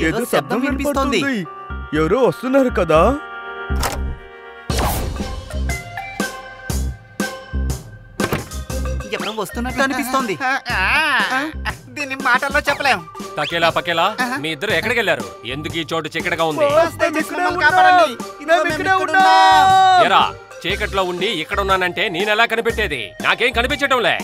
ఏదో శబ్దం వినిపిస్తోంది. ఎవరో వస్తున్నారు కదా. ఎవరో వస్తున్నట్టు అనిపిస్తోంది. దీన్ని మాటల్లో చెప్పలేం. పకేలా పకేలా మీ ఇద్దరు ఎక్కడికి వెళ్ళారు? ఎందుకు ఈ చోటు చీకటిగా ఉంది? ఎరా చీకట్లో ఉండి ఇక్కడ ఉన్నానంటే నేనెలా కనిపెట్టేది? నాకేం కనిపించటంలే.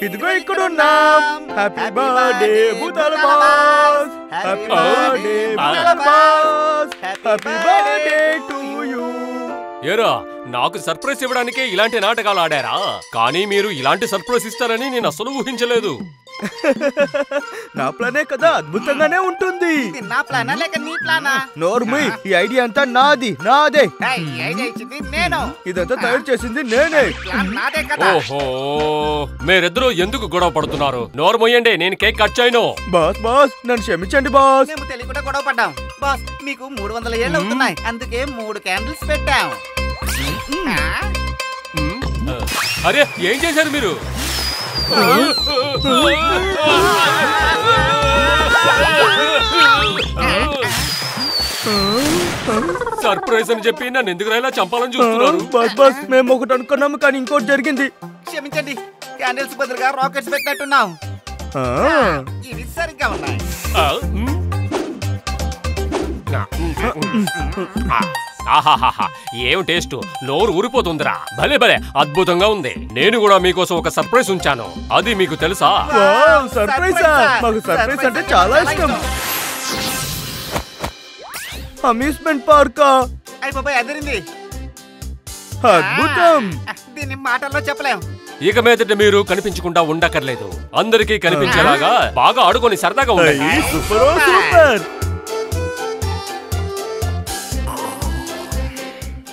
ఇదిగో ఇక్కడ ఉన్నాం. హ్యాపీ బర్త్డే భూతాల బాస్. హ్యాపీ బర్త్డే భూతాల boss. Happy birthday to you. ఏరా నాకు సర్ప్రైజ్ ఇవ్వడానికి ఇలాంటి నాటకాలు ఆడారా? కానీ మీరు ఇలాంటి సర్ప్రైజ్ ఇస్తారని నేను అసలు ఊహించలేదు. నా ప్లానే కదా, అద్భుతంగానే ఉంటుంది. నా ప్లానా లేక నీ ప్లానా? నోర్మి, ఈ ఐడియా అంతా నాదే. నేను ఇదంతా తయారు చేసింది నేనే. ఓహో, మీరిద్దరూ ఎందుకు గొడవ పడుతున్నారు? నోరు మొయ్యండి, నేను కేక్ కట్ చేయను. బాస్ బాస్ నన్ను క్షమించండి బాస్. మేము తెలియకుండా గొడవ పడ్డాం బాస్. మీకు 300 ఏళ్ళు అవుతున్నాయి, అందుకే 3 క్యాండిల్స్ పెట్టాం. అరే ఏం చేశారు మీరు? సర్ప్రైజ్ అని చెప్పి నన్ను ఎందుకు ఇలా చంపాలని చూస్తున్నారు? బాస్ బాస్ మేము ఒకటి అనుకున్నాము కానీ ఇంకోటి జరిగింది. క్షమించండి, క్యాండిల్స్ బదులుగా రాకెట్స్ పెట్టినట్టున్నాం. ఇవి సరిగ్గా ఉన్నాయి. ఏం టేస్ట్, నోరు ఊరిపోతుందిరా. భలే భలే అద్భుతంగా ఉంది. నేను కూడా మీకోసం ఒక సర్ప్రైజ్ ఉంచాను. అది మీకు తెలుసా? సర్ప్రైజ్. మాకు సర్ప్రైజ్ అంటే చాలా ఇష్టం. అమ్యూస్మెంట్ పార్కా? అయిపోయి అదిరింది. అద్భుతం. దీన్ని మాటల్లో చెప్పలేం. ఇక మీదట మీరు కనిపించకుండా ఉండక్కర్లేదు. అందరికీ కనిపించేలాగా బాగా ఆడుకొని సరదాగా ఉండండి. సూపర్.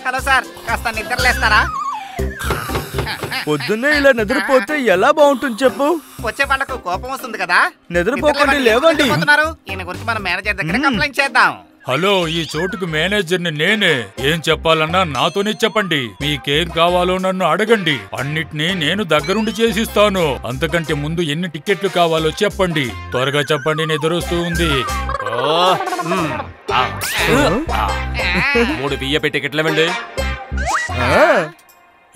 హలో సార్, కాస్త నిద్రలేస్తారా? పొద్దున్నే ఇలా నిద్రపోతే ఎలా బాగుంటుంది చెప్పు? వచ్చే పంటకు కోపం వస్తుంది కదా. నిద్రపోకండి, లేవండి. ఈయన గురించి మన మేనేజర్ దగ్గర కంప్లైంట్ చేద్దాం. హలో, ఈ చోటుకు మేనేజర్ని నేనే. ఏం చెప్పాలన్నా నాతోనే చెప్పండి. మీకేం కావాలో నన్ను అడగండి. అన్నిటినీ నేను దగ్గరుండి చేసిస్తాను. అంతకంటే ముందు ఎన్ని టికెట్లు కావాలో చెప్పండి. త్వరగా చెప్పండి, నిద్రొస్తూ ఉంది. 3 బియ్యపు టికెట్లు ఇవ్వండి.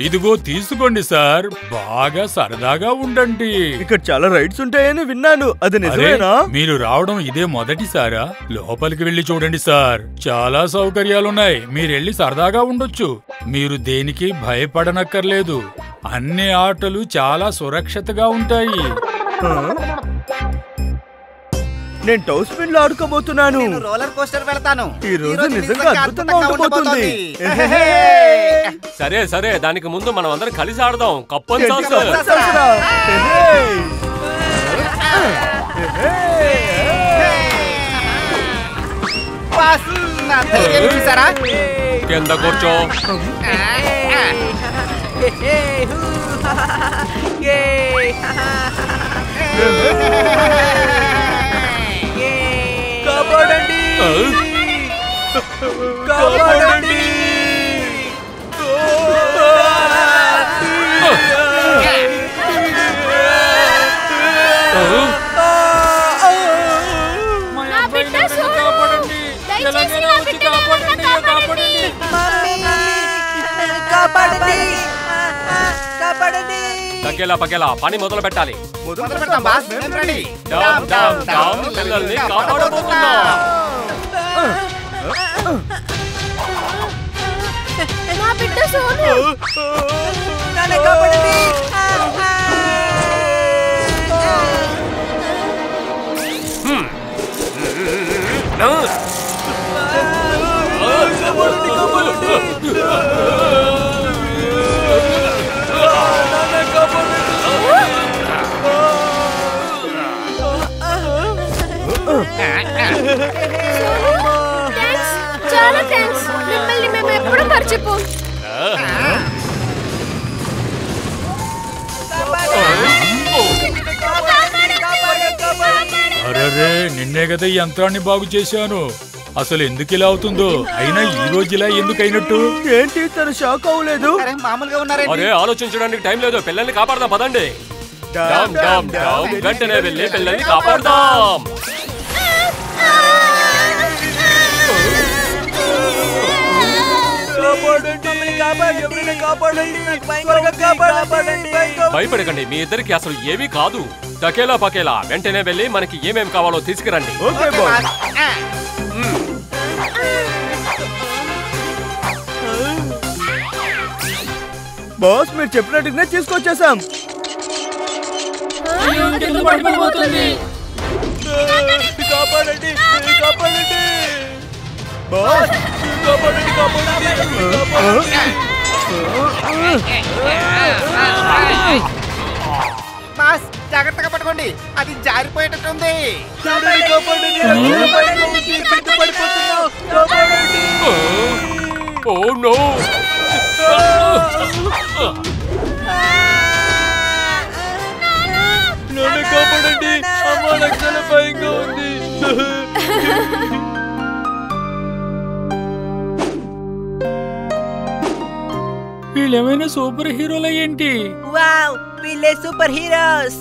ఇదిగో తీసుకోండి సార్, బాగా సరదాగా ఉండండి. ఇక్కడ చాలా రైడ్స్ ఉంటాయని విన్నాను, అది నిజమేనా? మీరు రావడం ఇదే మొదటిసారా? లోపలికి వెళ్లి చూడండి సార్, చాలా సౌకర్యాలున్నాయి. మీరెళ్ళి సరదాగా ఉండొచ్చు. మీరు దేనికి భయపడనక్కర్లేదు. అన్ని ఆటలు చాలా సురక్షితంగా ఉంటాయి. నేను టౌ స్పిన్ లో ఆడుకోబోతున్నాను. రోలర్ కోస్టర్ వెళ్తాను. ఈ రోజు నిజంగా అద్భుతంగా ఉండబోతుంది. సరే సరే, దానికి ముందు మనం అందరం కలిసి ఆడదాం. కప్పని చూసారా? కింద కూర్చో. కాపాడండి, కాపాడండి. తగ్గేలా పగేలా పని మొదలు పెట్టాలి. పిల్లల్ని కాపాడబోతున్నా. చాలా థాంక్స్. మిమ్మల్ని మేము ఎప్పుడు మర్చిపోం. అరే, నిన్నే కదా ఈ యంత్రాన్ని బాగు చేశాను. అసలు ఎందుకు ఇలా అవుతుందో. అయినా ఈ రోజు ఇలా ఎందుకు అయినట్టు? ఏంటి తను షాక్ అవ్వలేదు? మామూలుగా ఉన్నారే. అరే ఆలోచించడానికి టైం లేదు. పిల్లల్ని కాపాడదాం పదండి. వెంటనే వెళ్ళి పిల్లల్ని కాపాడదాం. భయపడకండి, మీ ఇద్దరికి అసలు ఏమీ కాదు. టకేలా పకేలా వెంటనే వెళ్ళి మనకి ఏమేం కావాలో తీసుకురండి. Okay boss. బాస్ మీరు చెప్పినట్టుగానే తీసుకొచ్చేసాం. కాపాడండి కాపాడండి బాస్, కాపాడండి బాస్ జాగ్రత్తగా పట్టుకోండి, అది జారిపోయేటట్టుంది. Oh no! నన్ను కాపాడండి, అమ్మా నాకు చాలా భయంగా ఉంది. వీళ్ళేమైనా సూపర్ హీరోలు ఏంటి? వావ్, వీళ్ళే సూపర్ హీరోస్.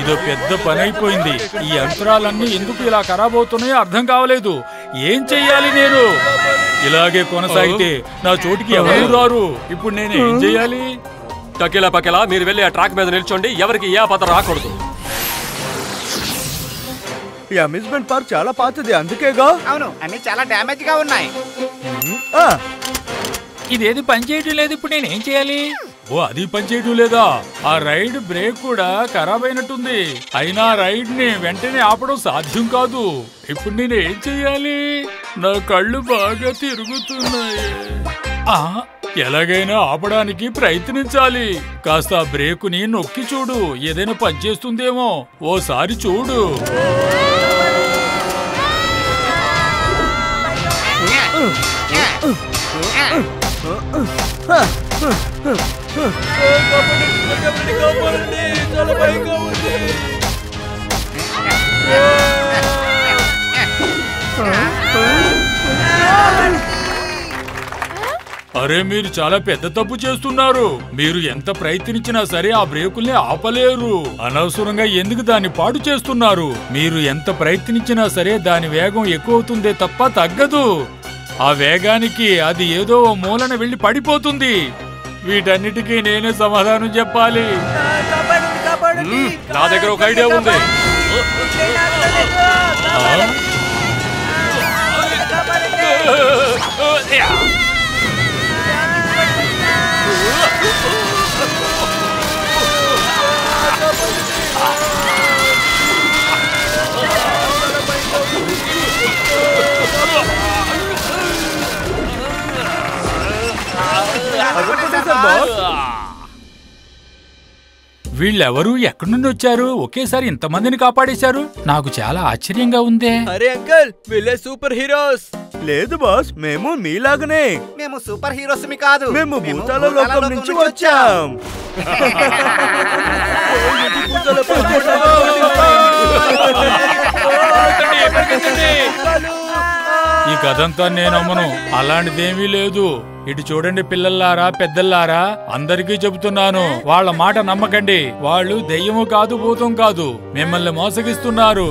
ఇదో పెద్ద పని అయిపోయింది. ఈ యంత్రాలన్నీ ఎందుకు ఇలా ఖరాబ్ అవుతున్నాయో అర్థం కావలేదు. ఏం చెయ్యాలి నేను? ఇలాగే కొనసాగితే నా చోటికి ఎవరు రారు. ఇప్పుడు నేను ఏం చెయ్యాలి? టకేలా పకేలా మీరు వెళ్ళి ఆ ట్రాక్ మీద నిల్చోండి. ఎవరికి ఏ ఆపద రాకూడదు. ఈ అమ్యూజ్మెంట్ పార్క్ చాలా పాతది, అందుకేగా. అవును, అన్ని చాలా డ్యామేజ్ గా ఉన్నాయి. ఇదేది పని చేయడం లేదు. ఇప్పుడు నేను ఏం చేయాలి? ఓ, అది పని చేయడం లేదా? ఆ రైడ్ బ్రేక్ కూడా ఖరాబ్ అయినట్టుంది. అయినా రైడ్ ని వెంటనే ఆపడం సాధ్యం కాదు. ఇప్పుడు నేను ఏం చెయ్యాలి? నా కళ్ళు బాగా తిరుగుతున్నాయి. ఎలాగైనా ఆపడానికి ప్రయత్నించాలి. కాస్త ఆ బ్రేకుని నొక్కి చూడు, ఏదైనా పని చేస్తుందేమో. ఓసారి చూడు. అరే, మీరు చాలా పెద్ద తప్పు చేస్తున్నారు. మీరు ఎంత ప్రయత్నించినా సరే ఆ బ్రేకుల్ని ఆపలేరు. అనవసరంగా ఎందుకు దాన్ని పాడు చేస్తున్నారు? మీరు ఎంత ప్రయత్నించినా సరే దాని వేగం ఎక్కువ అవుతుందే తప్ప తగ్గదు. ఆ వేగానికి అది ఏదో మూలన వెళ్లి పడిపోతుంది. వీటన్నిటికీ నేనే సమాధానం చెప్పాలి. నా దగ్గర ఒక ఐడియా ఉంది. వీళ్ళెవరు, ఎక్కడి నుండి వచ్చారు? ఒకేసారి ఇంతమందిని కాపాడేశారు. నాకు చాలా ఆశ్చర్యంగా ఉందే. అరే అంకల్, వీళ్ళే సూపర్ హీరోస్. లేదు బాస్, మేము మీలాగనే. మేము సూపర్ హీరోస్ మీ కాదు, మేము భూతాల లోకం నుంచి వచ్చాం. ఈ కథంతా నేనమ్మను. అలాంటిదేమీ లేదు. ఇటు చూడండి పిల్లల్లారా, పెద్దల్లారా, అందరికీ చెబుతున్నాను, వాళ్ళ మాట నమ్మకండి. వాళ్ళు దెయ్యము కాదు, భూతం కాదు, మిమ్మల్ని మోసగిస్తున్నారు.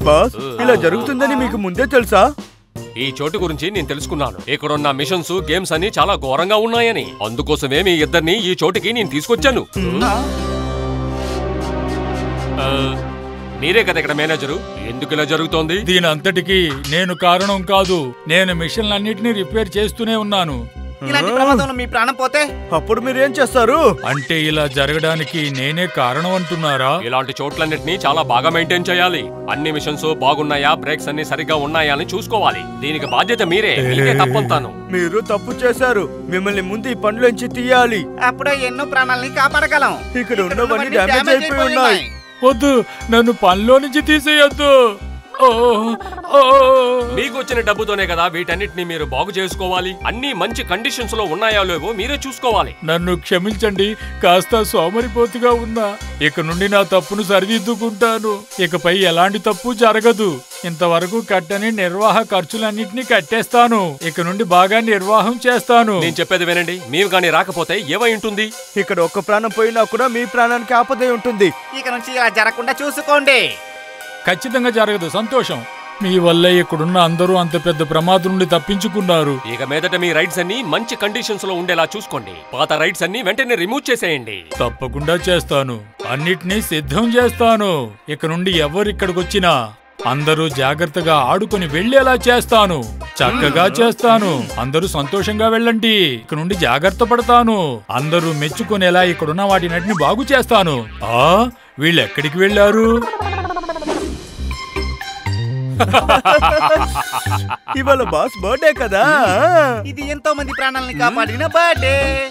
బాస్, ఇలా జరుగుతుందని మీకు ముందే తెలుసా? ఈ చోటు గురించి నేను తెలుసుకున్నాను. ఇక్కడున్న మిషన్స్, గేమ్స్ అన్ని చాలా ఘోరంగా ఉన్నాయని. అందుకోసమే మీ ఇద్దరిని ఈ చోటికి నేను తీసుకొచ్చాను. మీరే కదా ఇక్కడ మేనేజరు. ఎందుకు ఇలా జరుగుతోంది? దీని అంతటికి నేను కారణం కాదు. నేను మిషన్లన్నిటినీ రిపేర్ చేస్తూనే ఉన్నాను. ఇలాంటి ప్రమాదంలో మీ ప్రాణం పోతే అప్పుడు మీరేం చేస్తారు? అంటే ఇలా జరగడానికి నేనే కారణం అంటున్నారా? ఇలాంటి చోట్లన్నిటినీ చాలా బాగా మెయింటైన్ చేయాలి. అన్ని మిషన్స్ బాగున్నాయా, బ్రేక్స్ అన్ని సరిగ్గా ఉన్నాయా అని చూసుకోవాలి. దీనికి బాధ్యత మీరే. మీరే తప్పంతాను. మీరు తప్పు చేశారు. మిమ్మల్ని ముందు ఈ పనిలోంచి తీయాలి. అప్పుడే ఎన్నో ప్రాణాలని కాపాడగలం. ఇక్కడ ఉన్నవన్నీ డ్యామేజ్ అయిపోయి ఉన్నాయి. వద్దు, నన్ను పనిలో నుంచి తీసేయొద్దు. మీకు వచ్చిన డబ్బుతోనే కదా వీటన్నిటిని మీరు బాగు చేసుకోవాలి. అన్ని మంచి కండిషన్స్ లో ఉన్నాయో లేవో మీరే చూసుకోవాలి. నన్ను క్షమించండి, కాస్త సోమరిపోతుగా ఉన్నా. ఇక నుండి నా తప్పును సరిదిద్దుకుంటాను. ఇకపై ఎలాంటి తప్పు జరగదు. ఇంతవరకు కట్టని నిర్వాహ ఖర్చులన్నింటినీ కట్టేస్తాను. ఇక నుండి బాగా నిర్వాహం చేస్తాను. నేను చెప్పేది వినండి. మీరు గానీ రాకపోతే ఏమై ఉంటుంది? ఇక్కడ ఒక్క ప్రాణం పోయినా కూడా మీ ప్రాణానికి ఆపదే ఉంటుంది. ఇక నుంచి ఇలా జరగకుండా చూసుకోండి. ఖచ్చితంగా జరగదు. సంతోషం. మీ వల్ల ఇక్కడున్న అందరూ అంత పెద్ద ప్రమాదం నుండి తప్పించుకున్నారు. ఇక మీదట మీ రైడ్స్ అన్ని మంచి కండిషన్స్ లో ఉండేలా చూసుకోండి. పాత రైడ్స్ అన్ని వెంటనే రిమూవ్ చేసేయండి. తప్పకుండా చేస్తాను. అన్నిటినీ సిద్ధం చేస్తాను. ఇక నుండి ఎవరిక్కడికొచ్చినా అందరూ జాగ్రత్తగా ఆడుకుని వెళ్లేలా చేస్తాను. చక్కగా చేస్తాను. అందరూ సంతోషంగా వెళ్ళండి. ఇక నుండి జాగ్రత్త పడతాను. అందరూ మెచ్చుకునేలా ఇక్కడున్న వాటినటిని బాగు చేస్తాను. వీళ్ళెక్కడికి వెళ్లారు? ఇవాళ బాస్ బర్త్డే కదా. ఇది ఎంతో మంది ప్రాణాలని కాపాడిన బర్త్డే.